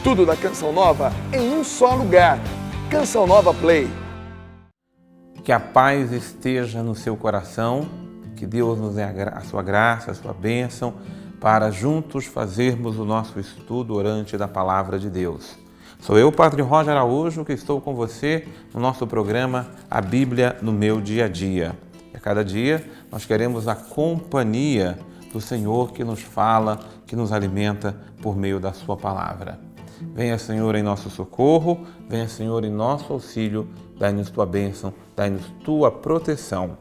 Tudo da Canção Nova em um só lugar. Canção Nova Play. Que a paz esteja no seu coração, que Deus nos dê a sua graça, a sua bênção, para juntos fazermos o nosso estudo orante da Palavra de Deus. Sou eu, Padre Roger Araújo, que estou com você no nosso programa A Bíblia no Meu Dia a Dia. E a cada dia nós queremos a companhia do Senhor que nos fala, que nos alimenta por meio da sua palavra. Venha, Senhor, em nosso socorro, venha, Senhor, em nosso auxílio, dai-nos tua bênção, dai-nos tua proteção.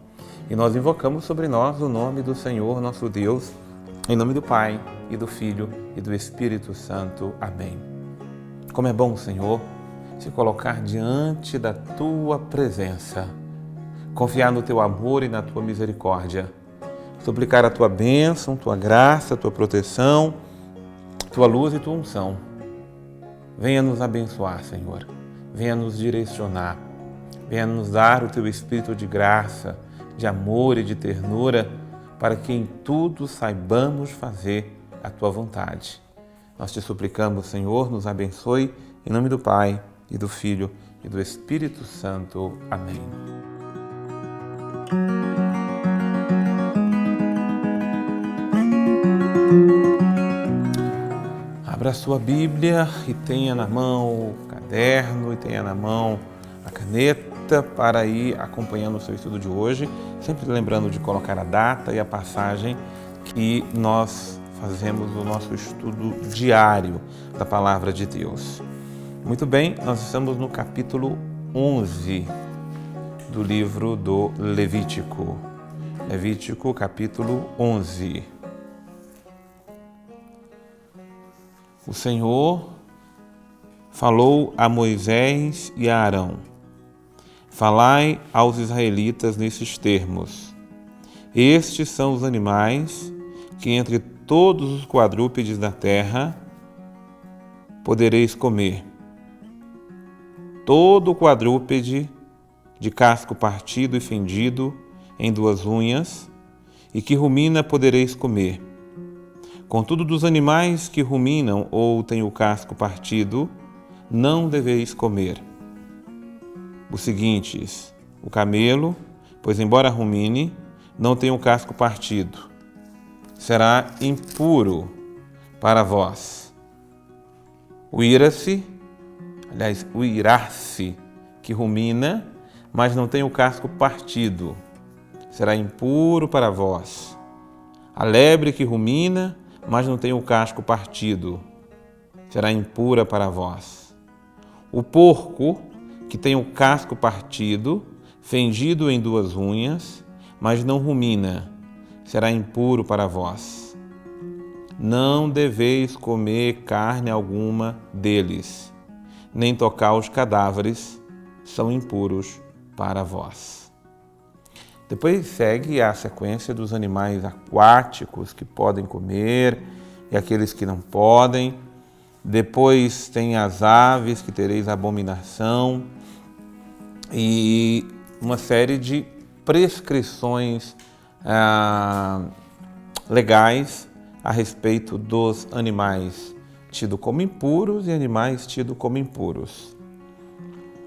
E nós invocamos sobre nós o nome do Senhor, nosso Deus, em nome do Pai, e do Filho, e do Espírito Santo. Amém. Como é bom, Senhor, se colocar diante da tua presença, confiar no teu amor e na tua misericórdia, suplicar a tua bênção, tua graça, tua proteção, tua luz e tua unção. Venha nos abençoar, Senhor. Venha nos direcionar. Venha nos dar o teu espírito de graça, de amor e de ternura, para que em tudo saibamos fazer a tua vontade. Nós te suplicamos, Senhor, nos abençoe, em nome do Pai, e do Filho, e do Espírito Santo. Amém. Abra a sua Bíblia e tenha na mão o caderno e tenha na mão a caneta para ir acompanhando o seu estudo de hoje, sempre lembrando de colocar a data e a passagem que nós fazemos o nosso estudo diário da Palavra de Deus. Muito bem, nós estamos no capítulo 11 do livro do Levítico. Levítico, capítulo 11. O Senhor falou a Moisés e a Arão: falai aos israelitas nesses termos: estes são os animais que entre todos os quadrúpedes da terra podereis comer. Todo quadrúpede de casco partido e fendido em duas unhas e que rumina podereis comer. Contudo, dos animais que ruminam ou têm o casco partido, não deveis comer. Os seguintes: o camelo, pois embora rumine, não tem o casco partido, será impuro para vós. O irace, que rumina, mas não tem o casco partido, será impuro para vós. A lebre que rumina, mas não tem o casco partido, será impura para vós. O porco, que tem o casco partido, fendido em duas unhas, mas não rumina, será impuro para vós. Não deveis comer carne alguma deles, nem tocar os cadáveres, são impuros para vós. Depois segue a sequência dos animais aquáticos que podem comer e aqueles que não podem. Depois tem as aves que tereis abominação e uma série de prescrições legais a respeito dos animais tidos como impuros e animais tidos como impuros.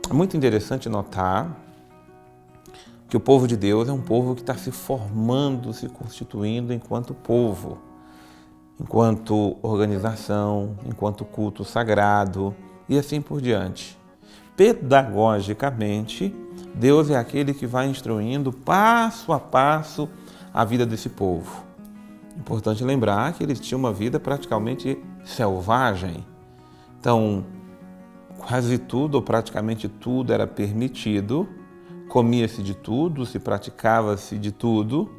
É muito interessante notar que o povo de Deus é um povo que está se formando, se constituindo enquanto povo, enquanto organização, enquanto culto sagrado e assim por diante. Pedagogicamente, Deus é aquele que vai instruindo passo a passo a vida desse povo. Importante lembrar que eles tinham uma vida praticamente selvagem. Então, quase tudo ou praticamente tudo era permitido, comia-se de tudo, se praticava-se de tudo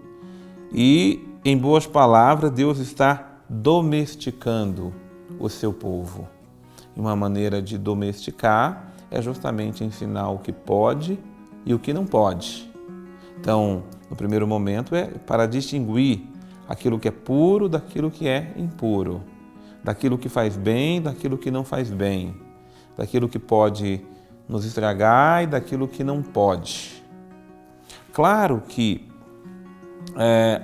e, em boas palavras, Deus está domesticando o seu povo. E uma maneira de domesticar é justamente ensinar o que pode e o que não pode. Então, no primeiro momento, é para distinguir aquilo que é puro daquilo que é impuro, daquilo que faz bem daquilo que não faz bem, daquilo que pode nos estragar e daquilo que não pode. Claro que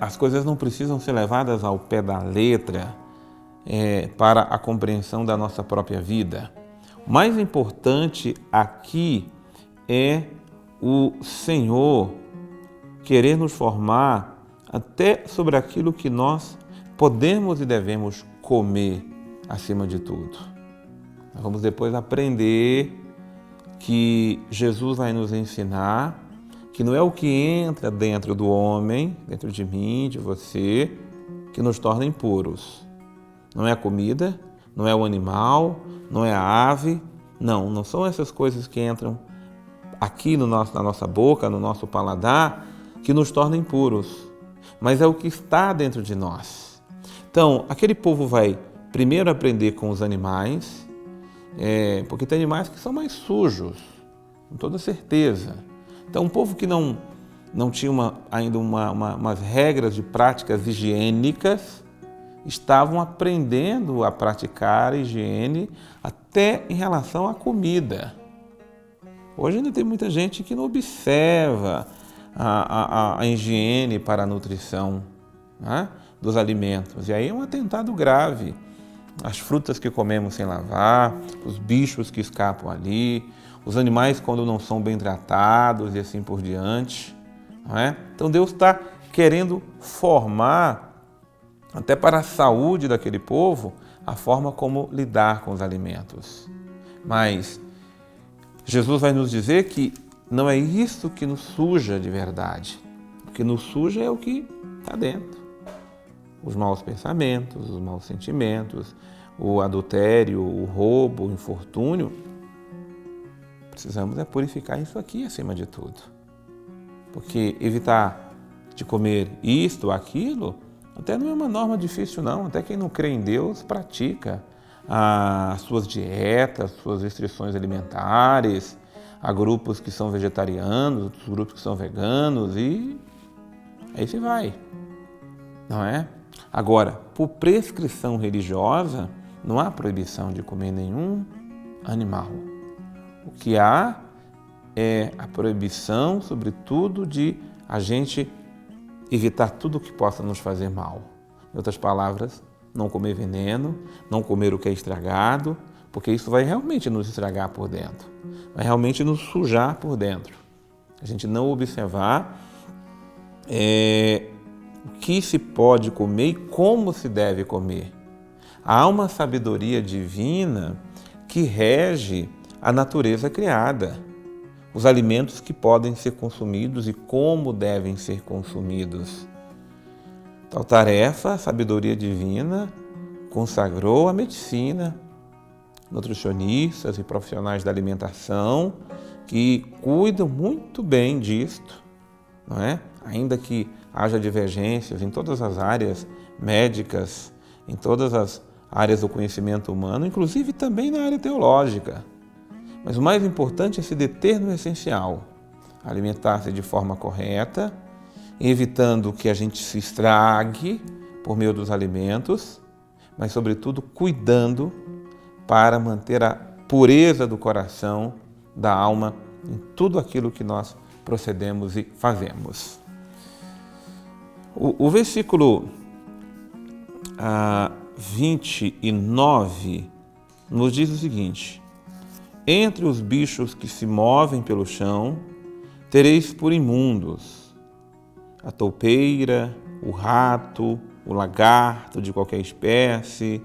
as coisas não precisam ser levadas ao pé da letra para a compreensão da nossa própria vida. O mais importante aqui é o Senhor querer nos formar até sobre aquilo que nós podemos e devemos comer acima de tudo. Nós vamos depois aprender que Jesus vai nos ensinar que não é o que entra dentro do homem, dentro de mim, de você, que nos torna impuros. Não é a comida, não é o animal, não é a ave, não são essas coisas que entram aqui na nossa boca, no nosso paladar, que nos tornam impuros, mas é o que está dentro de nós. Então, aquele povo vai primeiro aprender com os animais, porque tem animais que são mais sujos, com toda certeza. Então, um povo que não tinha ainda umas regras de práticas higiênicas, estavam aprendendo a praticar a higiene até em relação à comida. Hoje ainda tem muita gente que não observa a higiene para a nutrição, né, dos alimentos. E aí é um atentado grave. As frutas que comemos sem lavar, os bichos que escapam ali, os animais quando não são bem tratados e assim por diante. Não é? Então Deus está querendo formar, até para a saúde daquele povo, a forma como lidar com os alimentos. Mas Jesus vai nos dizer que não é isso que nos suja de verdade. O que nos suja é o que está dentro. Os maus pensamentos, os maus sentimentos, o adultério, o roubo, o infortúnio. Precisamos purificar isso aqui acima de tudo. Porque evitar de comer isto ou aquilo até não é uma norma difícil, não. Até quem não crê em Deus pratica as suas dietas, suas restrições alimentares. Há grupos que são vegetarianos, outros grupos que são veganos e aí se vai, não é? Agora, por prescrição religiosa, não há proibição de comer nenhum animal. O que há é a proibição, sobretudo, de a gente evitar tudo que possa nos fazer mal. Em outras palavras, não comer veneno, não comer o que é estragado, porque isso vai realmente nos estragar por dentro, vai realmente nos sujar por dentro. A gente não observar o que se pode comer e como se deve comer. Há uma sabedoria divina que rege a natureza criada, os alimentos que podem ser consumidos e como devem ser consumidos. Tal tarefa, a sabedoria divina consagrou a medicina, nutricionistas e profissionais da alimentação que cuidam muito bem disto, não é? Ainda que haja divergências em todas as áreas médicas, em todas as áreas do conhecimento humano, inclusive também na área teológica. Mas o mais importante é se deter no essencial, alimentar-se de forma correta, evitando que a gente se estrague por meio dos alimentos, mas, sobretudo, cuidando para manter a pureza do coração, da alma, em tudo aquilo que nós procedemos e fazemos. O versículo 29 nos diz o seguinte: entre os bichos que se movem pelo chão, tereis por imundos a toupeira, o rato, o lagarto de qualquer espécie,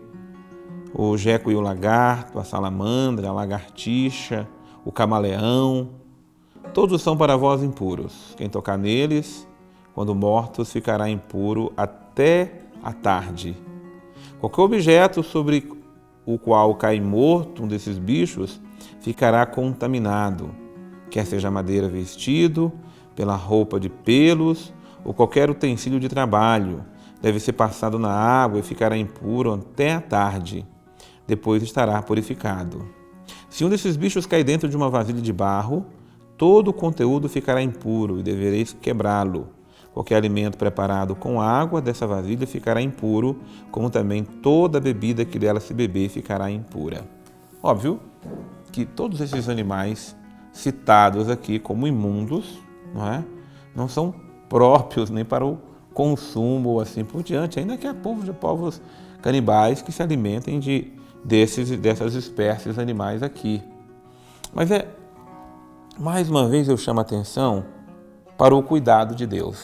o geco e o lagarto, a salamandra, a lagartixa, o camaleão. Todos são para vós impuros. Quem tocar neles, quando mortos, ficará impuro até a tarde. Qualquer objeto sobre o qual cai morto um desses bichos ficará contaminado, quer seja madeira vestido, pela roupa de pelos ou qualquer utensílio de trabalho. Deve ser passado na água e ficará impuro até a tarde. Depois estará purificado. Se um desses bichos cair dentro de uma vasilha de barro, todo o conteúdo ficará impuro e devereis quebrá-lo. Qualquer alimento preparado com água dessa vasilha ficará impuro, como também toda a bebida que dela se beber ficará impura. Óbvio que todos esses animais citados aqui como imundos, não são próprios nem para o consumo ou assim por diante, ainda que há povos canibais que se alimentem dessas espécies animais aqui. Mas mais uma vez eu chamo a atenção para o cuidado de Deus,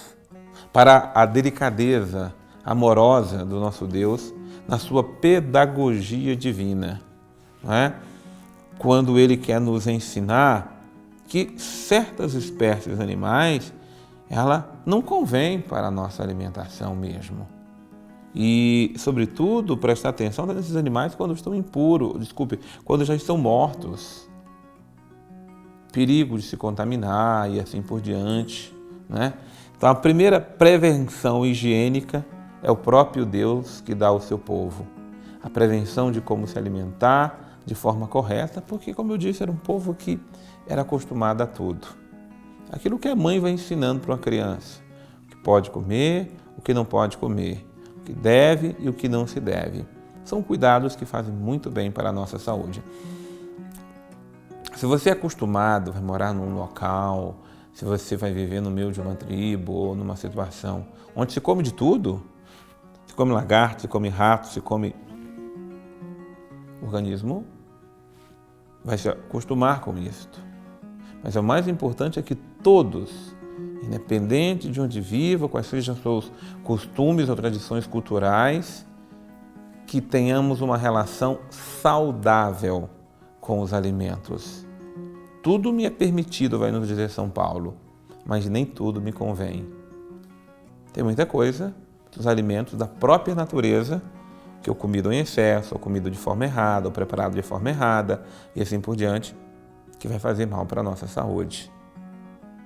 para a delicadeza amorosa do nosso Deus na sua pedagogia divina, não é? Quando Ele quer nos ensinar que certas espécies animais, ela não convém para a nossa alimentação mesmo. E, sobretudo, prestar atenção nesses animais quando estão quando já estão mortos. Perigo de se contaminar e assim por diante, né? Então, a primeira prevenção higiênica é o próprio Deus que dá ao seu povo. A prevenção de como se alimentar de forma correta, porque, como eu disse, era um povo que era acostumado a tudo. Aquilo que a mãe vai ensinando para uma criança. O que pode comer, o que não pode comer. O que deve e o que não se deve. São cuidados que fazem muito bem para a nossa saúde. Se você é acostumado a morar num local, se você vai viver no meio de uma tribo ou numa situação onde se come de tudo, se come lagarto, se come rato, se come... O organismo vai se acostumar com isto. Mas o mais importante é que todos, independente de onde vivam, quais sejam seus costumes ou tradições culturais, que tenhamos uma relação saudável com os alimentos. Tudo me é permitido, vai nos dizer São Paulo, mas nem tudo me convém. Tem muita coisa dos alimentos da própria natureza que eu comido em excesso, ou comido de forma errada, ou preparado de forma errada, e assim por diante, que vai fazer mal para a nossa saúde.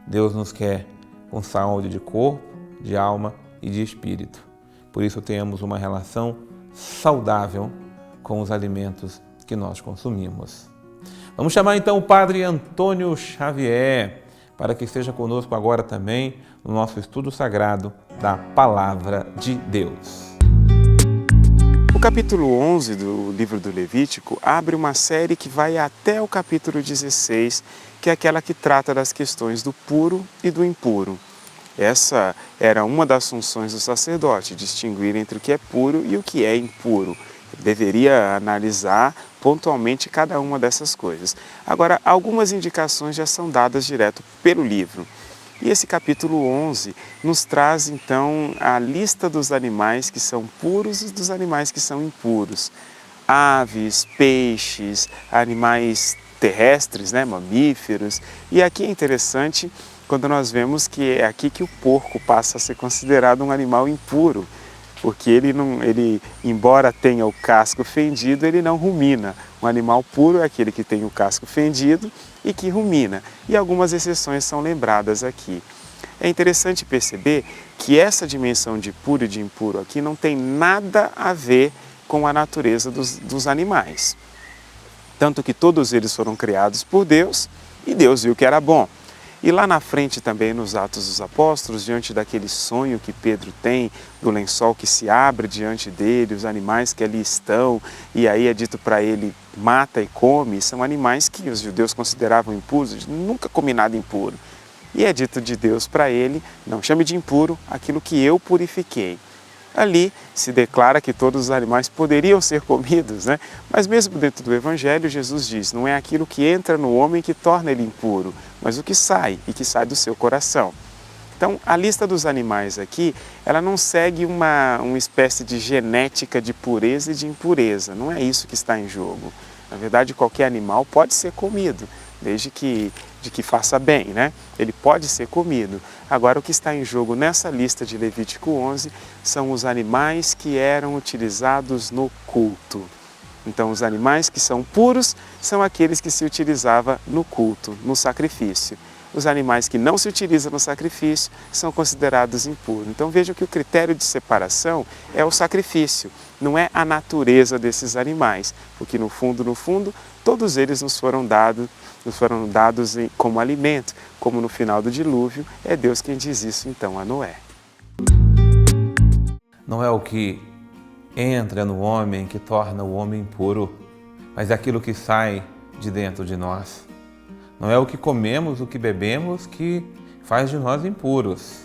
Deus nos quer com saúde de corpo, de alma e de espírito. Por isso tenhamos uma relação saudável com os alimentos que nós consumimos. Vamos chamar então o Padre Antônio Xavier para que esteja conosco agora também no nosso estudo sagrado da Palavra de Deus. O capítulo 11 do livro do Levítico abre uma série que vai até o capítulo 16, que é aquela que trata das questões do puro e do impuro. Essa era uma das funções do sacerdote, distinguir entre o que é puro e o que é impuro. Ele deveria analisar pontualmente cada uma dessas coisas. Agora, algumas indicações já são dadas direto pelo livro. E esse capítulo 11 nos traz, então, a lista dos animais que são puros e dos animais que são impuros. Aves, peixes, animais terrestres, mamíferos. E aqui é interessante quando nós vemos que é aqui que o porco passa a ser considerado um animal impuro, porque ele, embora tenha o casco fendido, ele não rumina. Um animal puro é aquele que tem o casco fendido e que rumina. E algumas exceções são lembradas aqui. É interessante perceber que essa dimensão de puro e de impuro aqui não tem nada a ver com a natureza dos animais. Tanto que todos eles foram criados por Deus e Deus viu que era bom. E lá na frente também nos Atos dos Apóstolos, diante daquele sonho que Pedro tem, do lençol que se abre diante dele, os animais que ali estão, e aí é dito para ele, mata e come, são animais que os judeus consideravam impuros, nunca comi nada impuro. E é dito de Deus para ele, não chame de impuro aquilo que eu purifiquei. Ali se declara que todos os animais poderiam ser comidos, Mas mesmo dentro do Evangelho, Jesus diz, não é aquilo que entra no homem que torna ele impuro, mas o que sai e que sai do seu coração. Então, a lista dos animais aqui, ela não segue uma espécie de genética de pureza e de impureza, não é isso que está em jogo. Na verdade, qualquer animal pode ser comido, desde que faça bem, Ele pode ser comido. Agora, o que está em jogo nessa lista de Levítico 11 são os animais que eram utilizados no culto. Então, os animais que são puros são aqueles que se utilizava no culto, no sacrifício. Os animais que não se utilizam no sacrifício são considerados impuros. Então, vejam que o critério de separação é o sacrifício, não é a natureza desses animais, porque no fundo, todos eles nos foram dados como alimento, como no final do dilúvio, é Deus quem diz isso então a Noé. Não é o que entra no homem que torna o homem impuro, mas é aquilo que sai de dentro de nós. Não é o que comemos, o que bebemos que faz de nós impuros,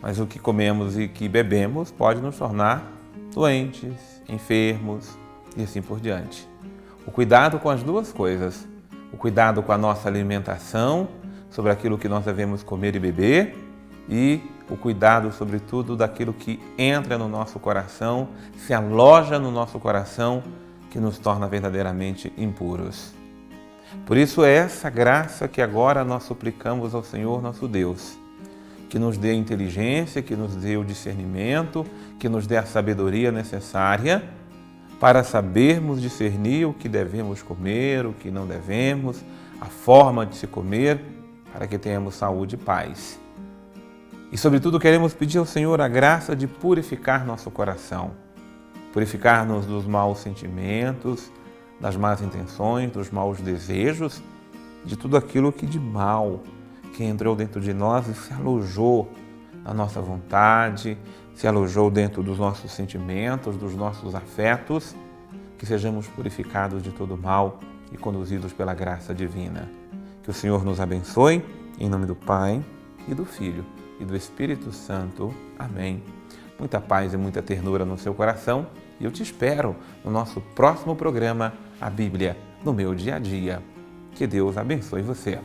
mas o que comemos e que bebemos pode nos tornar doentes, enfermos e assim por diante. O cuidado com as duas coisas, o cuidado com a nossa alimentação, sobre aquilo que nós devemos comer e beber, e o cuidado, sobretudo, daquilo que entra no nosso coração, se aloja no nosso coração, que nos torna verdadeiramente impuros. Por isso é essa graça que agora nós suplicamos ao Senhor nosso Deus, que nos dê a inteligência, que nos dê o discernimento, que nos dê a sabedoria necessária para sabermos discernir o que devemos comer, o que não devemos, a forma de se comer, para que tenhamos saúde e paz. E, sobretudo, queremos pedir ao Senhor a graça de purificar nosso coração, purificar-nos dos maus sentimentos, das más intenções, dos maus desejos, de tudo aquilo que de mal, que entrou dentro de nós e se alojou na nossa vontade, se alojou dentro dos nossos sentimentos, dos nossos afetos, que sejamos purificados de todo mal e conduzidos pela graça divina. Que o Senhor nos abençoe, em nome do Pai, e do Filho, e do Espírito Santo. Amém. Muita paz e muita ternura no seu coração, e eu te espero no nosso próximo programa, A Bíblia no Meu Dia a Dia. Que Deus abençoe você.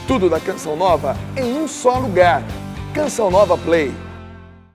Tudo da Canção Nova em um só lugar. Canção Nova Play.